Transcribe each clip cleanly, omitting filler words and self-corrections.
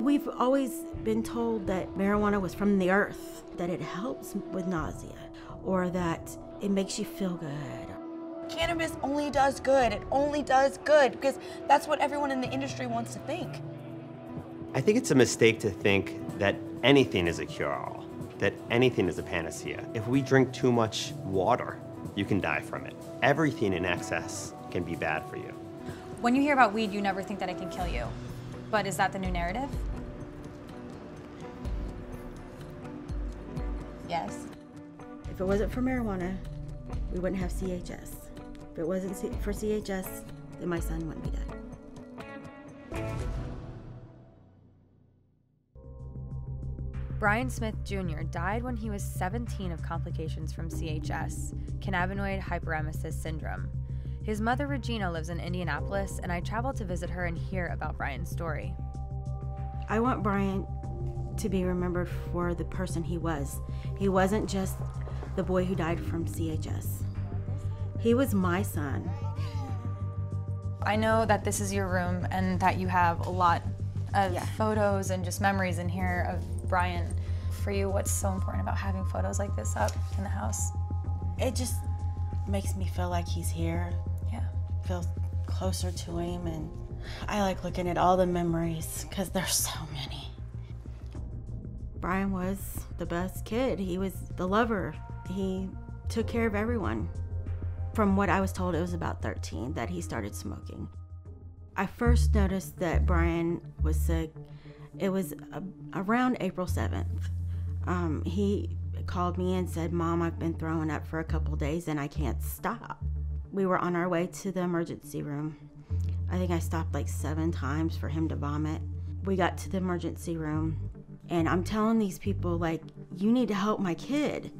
We've always been told that marijuana was from the earth, that it helps with nausea, or that it makes you feel good. Cannabis only does good. It only does good because that's what everyone in the industry wants to think. I think it's a mistake to think that anything is a cure-all, that anything is a panacea. If we drink too much water, you can die from it. Everything in excess can be bad for you. When you hear about weed, you never think that it can kill you. But is that the new narrative? Yes. If it wasn't for marijuana, we wouldn't have CHS. If it wasn't for CHS, then my son wouldn't be dead. Brian Smith Jr. died when he was 17 of complications from CHS, cannabinoid hyperemesis syndrome. His mother, Regina, lives in Indianapolis, and I traveled to visit her and hear about Brian's story. I want Brian to be remembered for the person he was. He wasn't just the boy who died from CHS. He was my son. I know that this is your room and that you have a lot of photos and just memories in here of Brian. For you, what's so important about having photos like this up in the house? It just makes me feel like he's here. Yeah. Feel closer to him, and I like looking at all the memories because there's so many. Brian was the best kid. He was the lover. He took care of everyone. From what I was told, it was about 13 that he started smoking. I first noticed that Brian was sick. It was around April 7th. He called me and said, "Mom, I've been throwing up for a couple days and I can't stop." We were on our way to the emergency room. I think I stopped like 7 times for him to vomit. We got to the emergency room and I'm telling these people, like, you need to help my kid.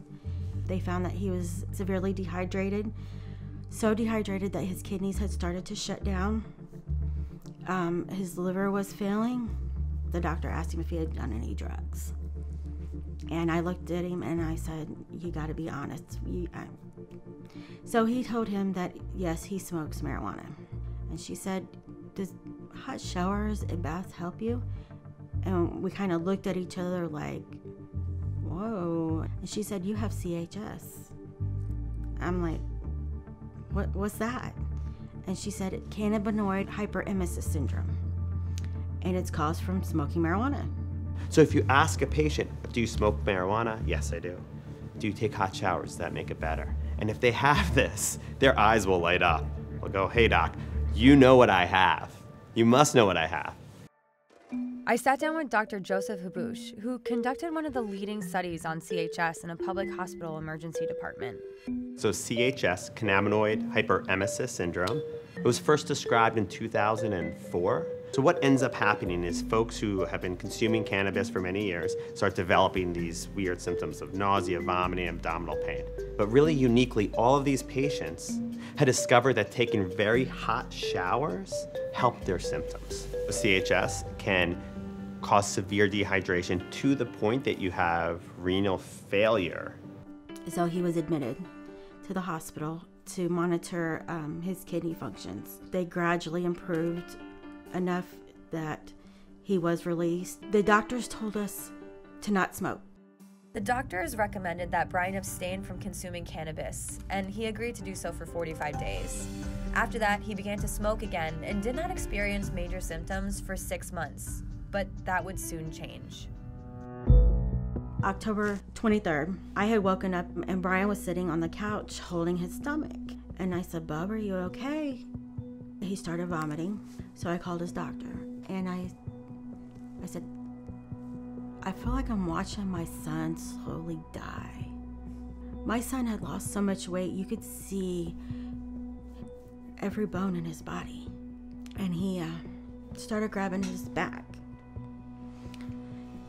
They found that he was severely dehydrated, so dehydrated that his kidneys had started to shut down. His liver was failing. The doctor asked him if he had done any drugs. And I looked at him and I said, "You gotta be honest." So he told him that, yes, he smokes marijuana. And she said, "Does hot showers and baths help you?" And we kind of looked at each other like, whoa. And she said, "You have CHS." I'm like, what's that? And she said, cannabinoid hyperemesis syndrome. And it's caused from smoking marijuana. So if you ask a patient, do you smoke marijuana? Yes, I do. Do you take hot showers? Does that make it better? And if they have this, their eyes will light up. They'll go, "Hey doc, you know what I have. You must know what I have." I sat down with Dr. Joseph Habouche, who conducted one of the leading studies on CHS in a public hospital emergency department. So CHS, cannabinoid hyperemesis syndrome, it was first described in 2004. So what ends up happening is folks who have been consuming cannabis for many years start developing these weird symptoms of nausea, vomiting, abdominal pain. But really uniquely, all of these patients had discovered that taking very hot showers helped their symptoms. CHS can cause severe dehydration to the point that you have renal failure. So he was admitted to the hospital to monitor his kidney functions. They gradually improved enough that he was released. The doctors told us to not smoke. The doctors recommended that Brian abstain from consuming cannabis, and he agreed to do so for 45 days. After that, he began to smoke again and did not experience major symptoms for 6 months, but that would soon change. October 23rd, I had woken up and Brian was sitting on the couch holding his stomach. And I said, "Bub, are you okay?" He started vomiting, so I called his doctor. And I said, "I feel like I'm watching my son slowly die." My son had lost so much weight, you could see every bone in his body. And he started grabbing his back.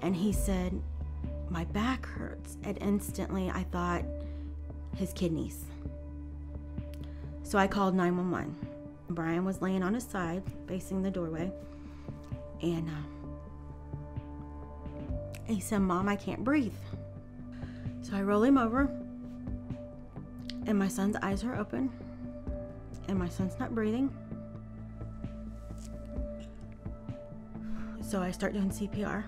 And he said, "My back hurts." And instantly I thought, his kidneys. So I called 911. Brian was laying on his side, facing the doorway. And he said, "Mom, I can't breathe." So I roll him over. And my son's eyes are open. And my son's not breathing. So I start doing CPR.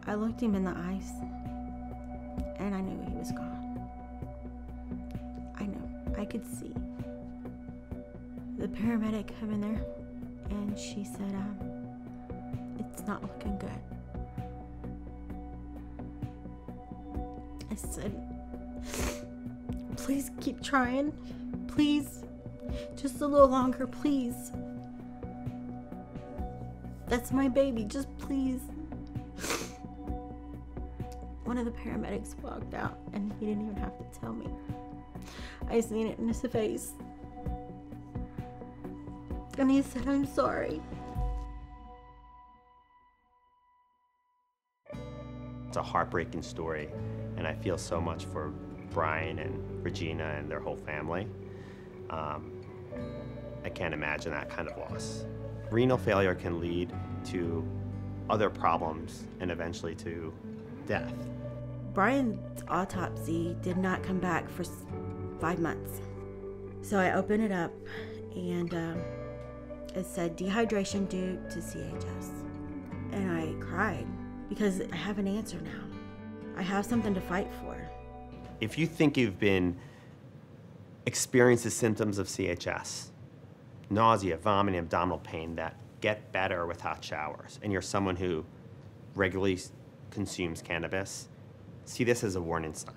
I looked him in the eyes, and I knew he was gone. I knew. I could see. The paramedic come in there, and she said, it's not looking good. I said, please keep trying. Please. Just a little longer, please. That's my baby, just please. One of the paramedics walked out, and he didn't even have to tell me. I seen it in his face. And he said, I'm sorry. It's a heartbreaking story, and I feel so much for Brian and Regina and their whole family. I can't imagine that kind of loss. Renal failure can lead to other problems and eventually to death. Brian's autopsy did not come back for 5 months. So I opened it up, and it said dehydration due to CHS. And I cried because I have an answer now. I have something to fight for. If you think you've been experienced the symptoms of CHS, nausea, vomiting, abdominal pain that get better with hot showers, and you're someone who regularly consumes cannabis, see this as a warning sign.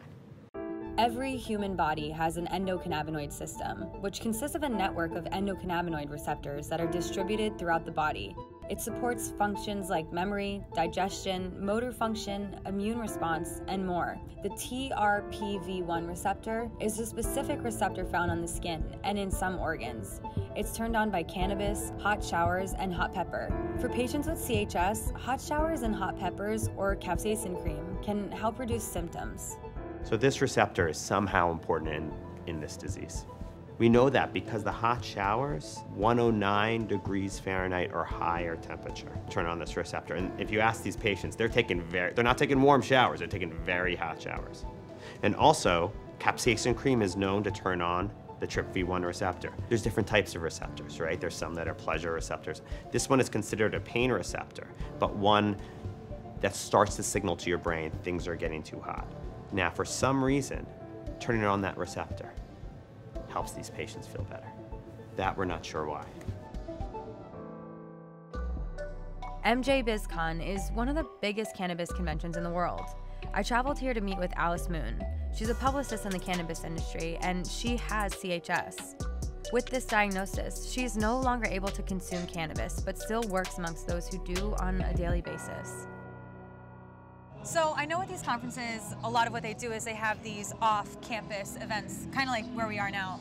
Every human body has an endocannabinoid system, which consists of a network of endocannabinoid receptors that are distributed throughout the body. It supports functions like memory, digestion, motor function, immune response, and more. The TRPV1 receptor is a specific receptor found on the skin and in some organs. It's turned on by cannabis, hot showers, and hot pepper. For patients with CHS, hot showers and hot peppers or capsaicin cream can help reduce symptoms. So this receptor is somehow important in this disease. We know that because the hot showers, 109 degrees Fahrenheit or higher temperature, turn on this receptor. And if you ask these patients, they're not taking warm showers, they're taking very hot showers. And also, capsaicin cream is known to turn on the TRPV1 receptor. There's different types of receptors, right? There's some that are pleasure receptors. This one is considered a pain receptor, but one that starts to signal to your brain things are getting too hot. Now, for some reason, turning on that receptor helps these patients feel better. That we're not sure why. MJBizCon is one of the biggest cannabis conventions in the world. I traveled here to meet with Alice Moon. She's a publicist in the cannabis industry, and she has CHS. With this diagnosis, she's no longer able to consume cannabis, but still works amongst those who do on a daily basis. So I know at these conferences, a lot of what they do is they have these off-campus events, kind of like where we are now.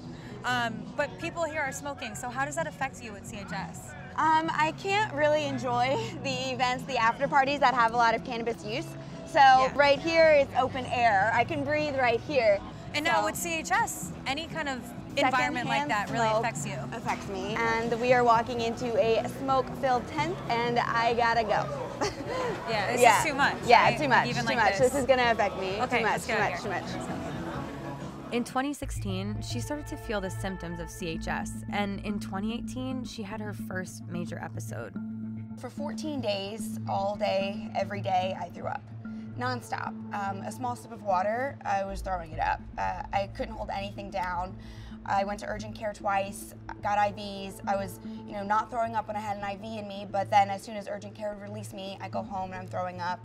But people here are smoking, so how does that affect you with CHS? I can't really enjoy the events, the after parties that have a lot of cannabis use. So right here it's open air. I can breathe right here. And now with CHS, any kind of environment like that really affects you. Affects me. And we are walking into a smoke-filled tent, and I gotta go. Yeah, it's just too much. Yeah, right? too much. Even too like much. This is gonna affect me. Okay, too much. In 2016, she started to feel the symptoms of CHS, and in 2018, she had her first major episode. For 14 days, all day, every day, I threw up. Non-stop. A small sip of water, I was throwing it up. I couldn't hold anything down. I went to urgent care twice, got IVs. I was, not throwing up when I had an IV in me, but then as soon as urgent care would release me, I go home and I'm throwing up.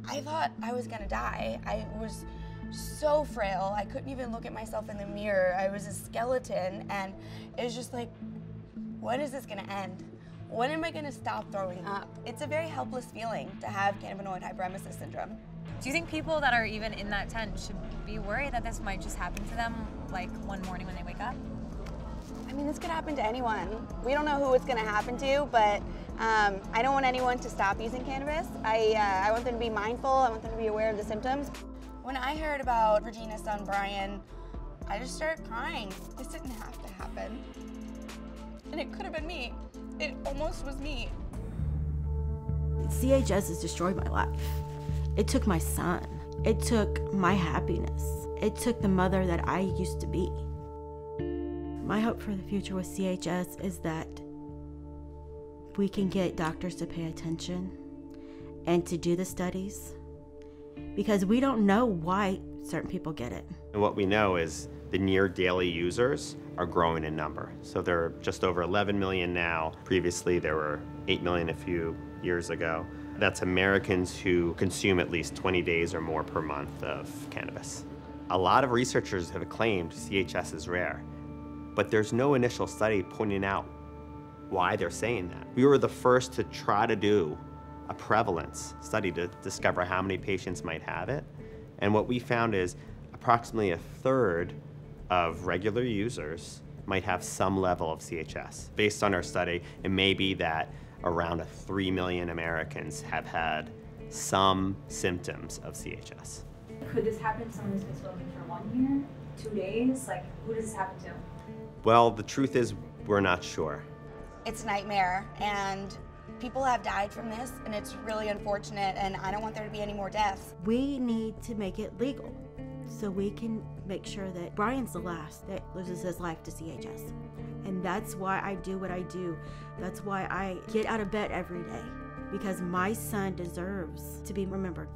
I thought I was gonna die. I was so frail. I couldn't even look at myself in the mirror. I was a skeleton, and it was just like, when is this gonna end? When am I gonna stop throwing up? It's a very helpless feeling to have cannabinoid hyperemesis syndrome. Do you think people that are even in that tent should be worried that this might just happen to them, like one morning when they wake up? I mean, this could happen to anyone. We don't know who it's gonna happen to, but I don't want anyone to stop using cannabis. I want them to be mindful, I want them to be aware of the symptoms. When I heard about Regina's son, Brian, I just started crying. This didn't have to happen. And it could have been me. It almost was me. CHS has destroyed my life. It took my son. It took my happiness. It took the mother that I used to be. My hope for the future with CHS is that we can get doctors to pay attention and to do the studies, because we don't know why certain people get it. And what we know is the near daily users are growing in number. So there are just over 11 million now. Previously, there were 8 million a few years ago. That's Americans who consume at least 20 days or more per month of cannabis. A lot of researchers have claimed CHS is rare, but there's no initial study pointing out why they're saying that. We were the first to try to do a prevalence study to discover how many patients might have it. And what we found is approximately a third of regular users might have some level of CHS. Based on our study, it may be that around 3 million Americans have had some symptoms of CHS. Could this happen to someone who's been smoking for 1 year, 2 days? Like, who does this happen to? Well, the truth is we're not sure. It's a nightmare, and people have died from this, and it's really unfortunate, and I don't want there to be any more deaths. We need to make it legal so we can make sure that Brian's the last that loses his life to CHS. And that's why I do what I do. That's why I get out of bed every day, because my son deserves to be remembered.